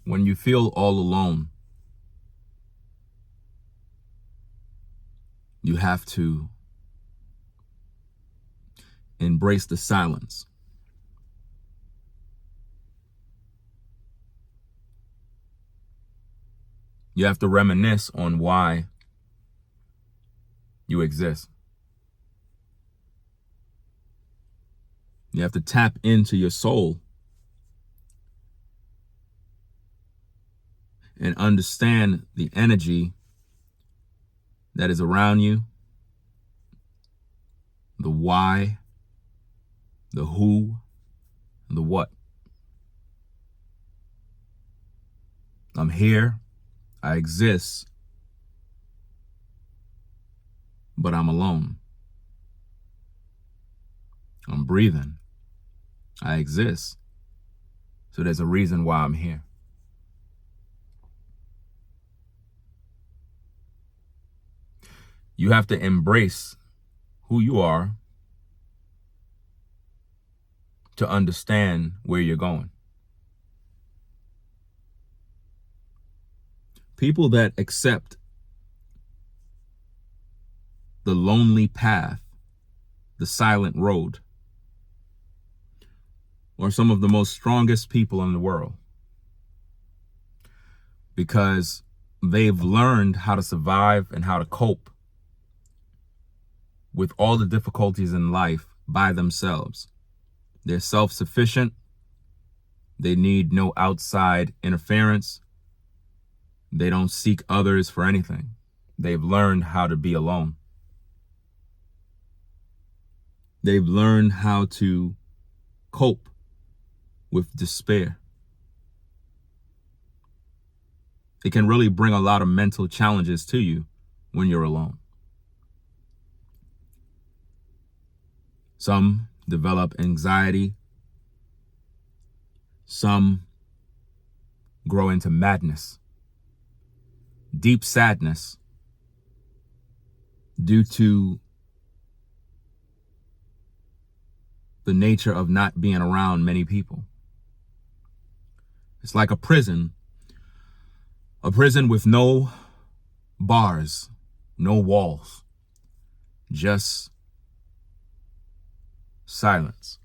When you feel all alone, you have to embrace the silence. You have to reminisce on why you exist. You have to tap into your soul and understand the energy that is around you, the why, the who, the what. I'm here, I exist, but I'm alone. I'm breathing, I exist, so there's a reason why I'm here. You have to embrace who you are to understand where you're going. People that accept the lonely path, the silent road, are some of the most strongest people in the world, because they've learned how to survive and how to cope with all the difficulties in life by themselves. They're self-sufficient. They need no outside interference. They don't seek others for anything. They've learned how to be alone. They've learned how to cope with despair. It can really bring a lot of mental challenges to you when you're alone. Some develop anxiety. Some grow into madness, deep sadness, due to the nature of not being around many people. It's like a prison with no bars, no walls, just silence.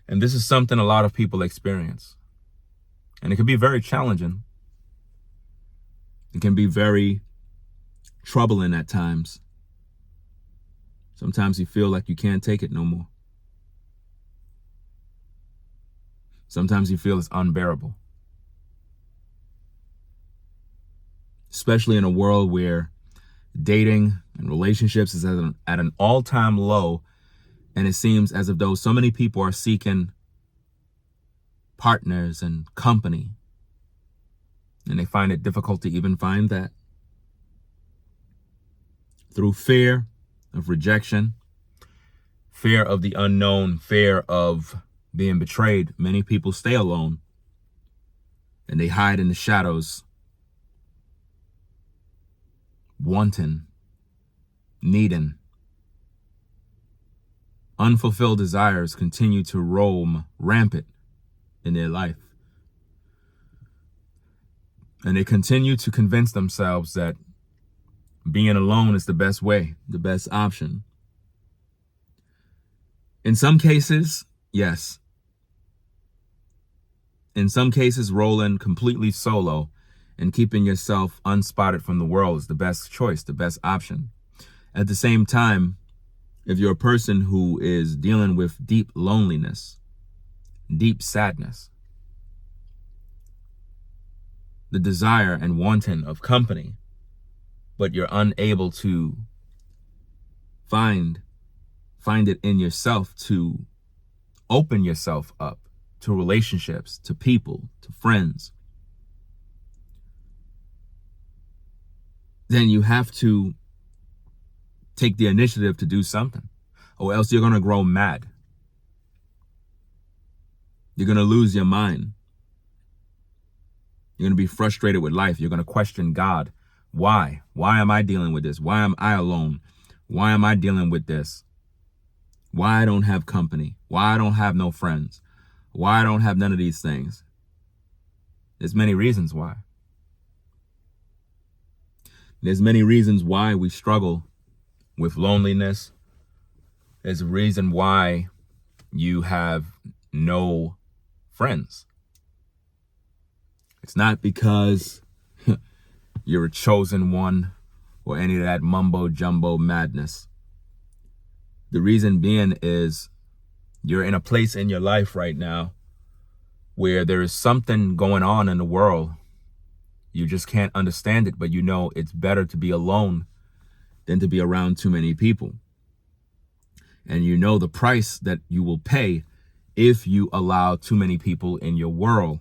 And this is something a lot of people experience. And it can be very challenging. It can be very troubling at times. Sometimes you feel like you can't take it no more. Sometimes you feel it's unbearable. Especially in a world where dating and relationships is at an all-time low, and it seems as if though so many people are seeking partners and company, and they find it difficult to even find that. Through fear of rejection, fear of the unknown, fear of being betrayed, many people stay alone and they hide in the shadows, wanting, needing. Unfulfilled desires continue to roam rampant in their life. And they continue to convince themselves that being alone is the best way, the best option. In some cases, yes. In some cases, rolling completely solo and keeping yourself unspotted from the world is the best choice, the best option. At the same time, if you're a person who is dealing with deep loneliness, deep sadness, the desire and wanting of company, but you're unable to find it in yourself to open yourself up to relationships, to people, to friends, then you have to take the initiative to do something, or else you're going to grow mad. You're going to lose your mind. You're going to be frustrated with life. You're going to question God. Why? Why am I dealing with this? Why am I alone? Why am I dealing with this? Why I don't have company? Why I don't have no friends? Why I don't have none of these things? There's many reasons why. There's many reasons why we struggle with loneliness. There's a reason why you have no friends. It's not because you're a chosen one or any of that mumbo jumbo madness. The reason being is you're in a place in your life right now where there is something going on in the world. You just can't understand it, but you know it's better to be alone than to be around too many people. And you know the price that you will pay if you allow too many people in your world.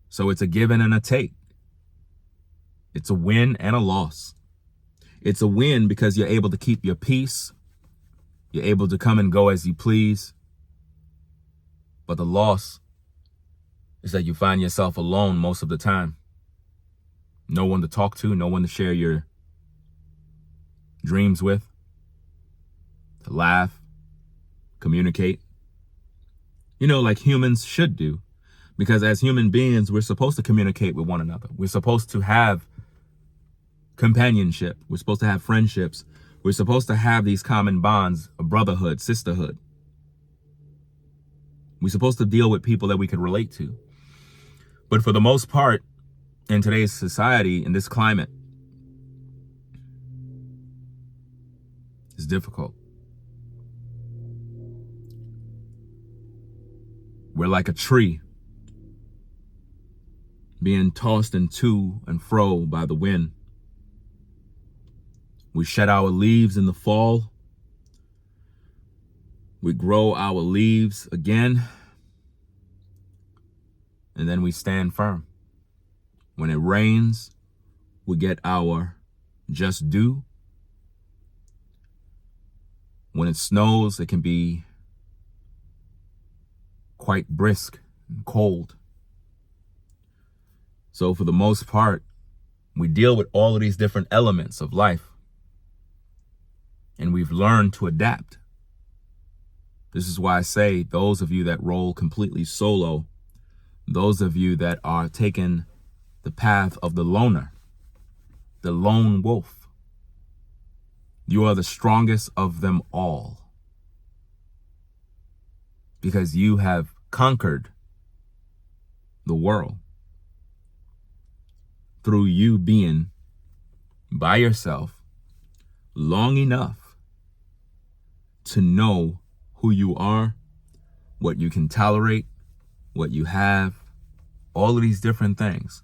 So it's a give and a take. It's a win and a loss. It's a win because you're able to keep your peace. You're able to come and go as you please. But the loss is that you find yourself alone most of the time. No one to talk to, no one to share your dreams with, to laugh, communicate. You know, like humans should do. Because as human beings, we're supposed to communicate with one another. We're supposed to have companionship. We're supposed to have friendships. We're supposed to have these common bonds of brotherhood, sisterhood. We're supposed to deal with people that we could relate to. But for the most part, in today's society, in this climate, it's difficult. We're like a tree being tossed to and fro by the wind. We shed our leaves in the fall. We grow our leaves again. And then we stand firm. When it rains, we get our just due. When it snows, it can be quite brisk and cold. So for the most part, we deal with all of these different elements of life. And we've learned to adapt. This is why I say those of you that roll completely solo, those of you that are taking the path of the loner, the lone wolf, you are the strongest of them all. Because you have conquered the world through you being by yourself long enough to know who you are, what you can tolerate, what you have, all of these different things.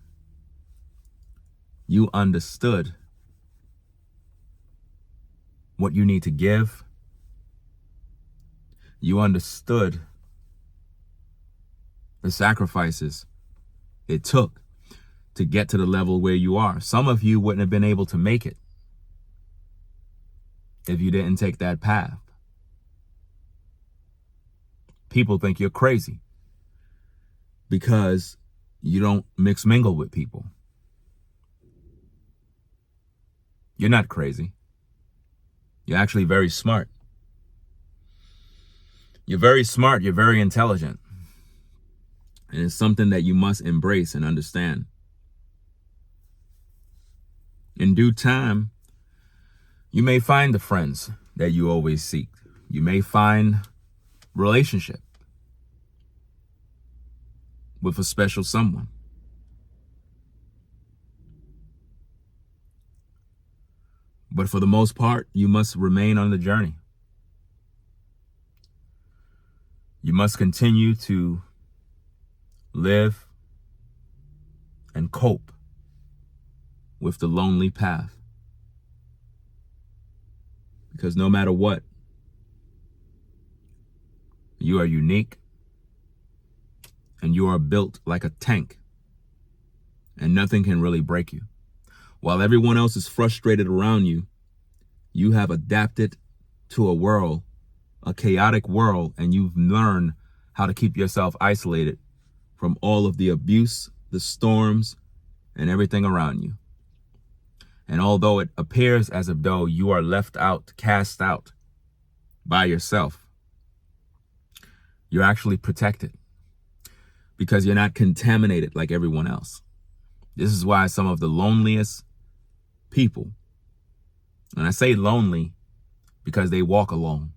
You understood what you need to give. You understood the sacrifices it took to get to the level where you are. Some of you wouldn't have been able to make it if you didn't take that path. People think you're crazy because you don't mingle with people. You're not crazy. You're actually very smart. You're very smart. You're very intelligent. And it's something that you must embrace and understand. In due time, you may find the friends that you always seek. You may find relationship with a special someone. But for the most part, you must remain on the journey. You must continue to live and cope with the lonely path. Because no matter what, you are unique and you are built like a tank and nothing can really break you. While everyone else is frustrated around you, you have adapted to a world, a chaotic world, and you've learned how to keep yourself isolated from all of the abuse, the storms, and everything around you. And although it appears as if though you are left out, cast out by yourself, You're actually protected because you're not contaminated like everyone else. This is why some of the loneliest people, and I say lonely because they walk alone.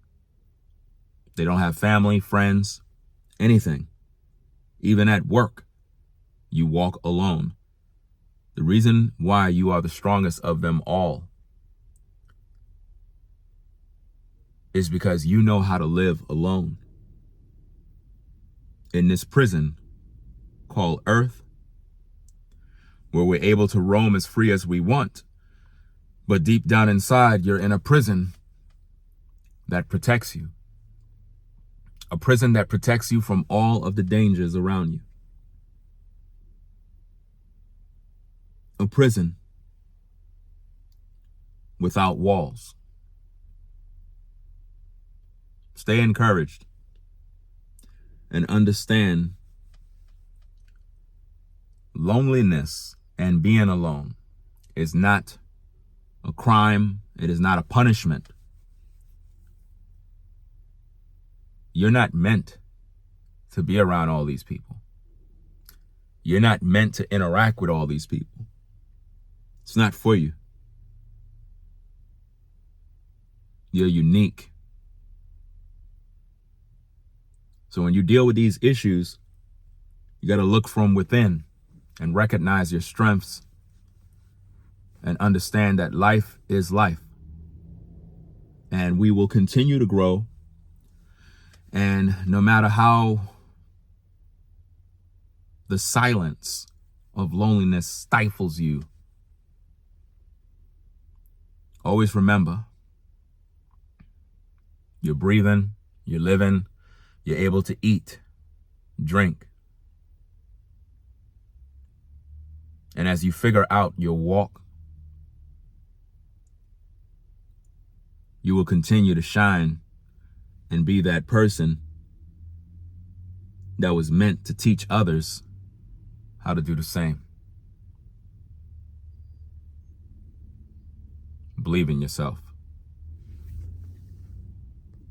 They don't have family, friends, anything. Even at work, you walk alone. The reason why you are the strongest of them all is because you know how to live alone. In this prison called Earth, where we're able to roam as free as we want, but deep down inside, you're in a prison that protects you. A prison that protects you from all of the dangers around you. A prison without walls. Stay encouraged and understand loneliness and being alone is not a crime. It is not a punishment. You're not meant to be around all these people. You're not meant to interact with all these people. It's not for you. You're unique. So when you deal with these issues, you got to look from within and recognize your strengths and understand that life is life. And we will continue to grow. And no matter how the silence of loneliness stifles you, always remember, you're breathing, you're living, you're able to eat, drink. And as you figure out your walk, you will continue to shine and be that person that was meant to teach others how to do the same. Believe in yourself.